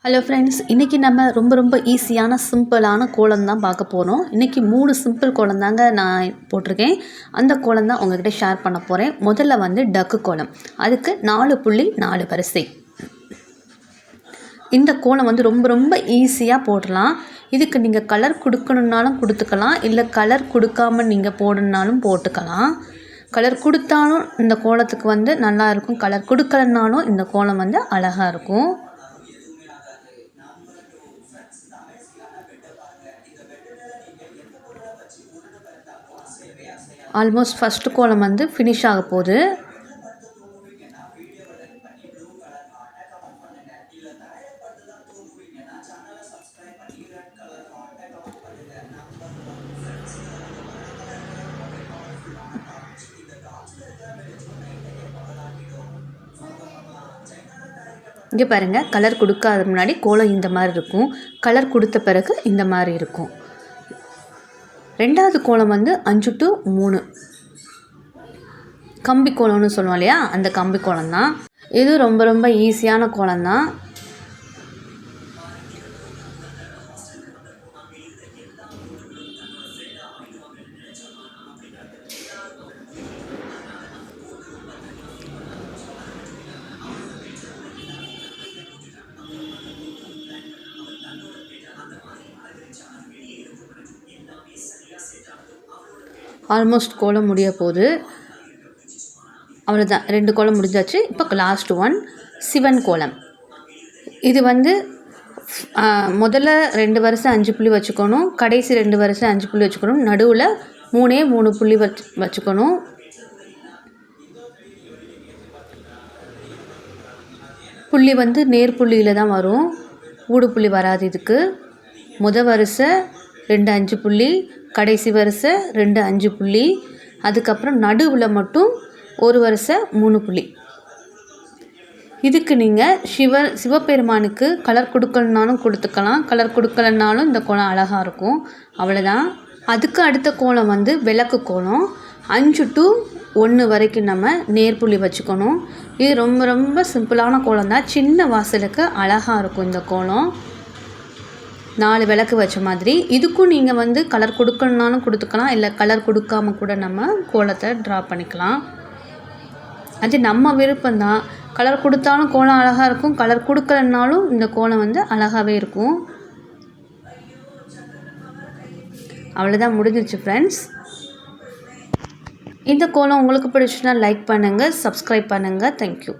Hello friends, இன்றைக்கி நம்ம ரொம்ப ஈஸியான சிம்பிளான கோலம் தான் பார்க்க போகிறோம். இன்றைக்கி 3 சிம்பிள் கோலம் தாங்க நான் போட்டிருக்கேன். அந்த கோலம் தான் உங்கள்கிட்ட ஷேர் பண்ண போகிறேன். முதல்ல வந்து டக்கு கோலம். அதுக்கு 4 புள்ளி 4 வரிசை. இந்த கோலம் வந்து ரொம்ப ஈஸியாக போடலாம். இதுக்கு நீங்கள் கலர் கொடுக்கணுன்னாலும் கொடுத்துக்கலாம், இல்லை கலர் கொடுக்காமல் நீங்கள் போடணுன்னாலும் போட்டுக்கலாம். கலர் கொடுத்தாலும் இந்த கோலத்துக்கு வந்து நல்லா இருக்கும், கலர் கொடுக்கலனாலும் இந்த கோலம் வந்து அழகாக இருக்கும். ஆல்மோஸ்ட் ஃபஸ்ட்டு கோலம் வந்து ஃபினிஷ் ஆக போகுது. இங்கே பாருங்கள், கலர் கொடுக்காத முன்னாடி கோலம் இந்த மாதிரி இருக்கும், கலர் கொடுத்த பிறகு இந்த மாதிரி இருக்கும். ரெண்டாவது கோலம் வந்து 5 to 3 கம்பி கோலம்னு சொல்லுவோம் இல்லையா, அந்த கம்பி கோலம் தான் இது. ரொம்ப ஈஸியான கோலம் தான். ஆல்மோஸ்ட் கோலம் முடிய போகுது. அவ்வளோதான், 2 கோலம் முடிஞ்சாச்சு. இப்போ லாஸ்ட் ஒன் சிவன் கோலம். இது வந்து முதல்ல 2 வரிசை 5 புள்ளி வச்சுக்கணும், கடைசி 2 வரிசை 5 புள்ளி வச்சுக்கணும், நடுவில் 3 புள்ளி வச்சுக்கணும். புள்ளி வந்து நேர் புள்ளியில் தான் வரும், ஊடு புள்ளி வராது இதுக்கு. வரிசை 2 5 புள்ளி, கடைசி வரிசை 2 5 புள்ளி, அதுக்கப்புறம் நடுவில் மட்டும் ஒரு வரிசை 3 புள்ளி. இதுக்கு நீங்கள் சிவபெருமானுக்கு கலர் கொடுக்கலனாலும் கொடுத்துக்கலாம், கலர் கொடுக்கலனாலும் இந்த கோலம் அழகாக இருக்கும். அவ்வளோதான். அதுக்கு அடுத்த கோலம் வந்து விளக்கு கோலம். 5 to 1 வரைக்கும் நம்ம நேர்புள்ளி வச்சுக்கணும். இது ரொம்ப சிம்பிளான கோலம் தான். சின்ன வாசலுக்கு அழகாக இருக்கும் இந்த கோலம், 4 விளக்கு வச்ச மாதிரி. இதுக்கும் நீங்கள் வந்து கலர் கொடுக்கணுன்னாலும் கொடுத்துக்கலாம், இல்லை கலர் கொடுக்காமல் கூட நம்ம கோலத்தை ட்ரா பண்ணிக்கலாம். அது நம்ம விருப்பம்தான். கலர் கொடுத்தாலும் கோலம் அழகாக இருக்கும், கலர் கொடுக்கலனாலும் இந்த கோலம் வந்து அழகாகவே இருக்கும். அவ்வளோதான், முடிஞ்சிருச்சு ஃப்ரெண்ட்ஸ். இந்த கோலம் உங்களுக்கு பிடிச்சுன்னா லைக் பண்ணுங்கள், சப்ஸ்கிரைப் பண்ணுங்கள். தேங்க்யூ.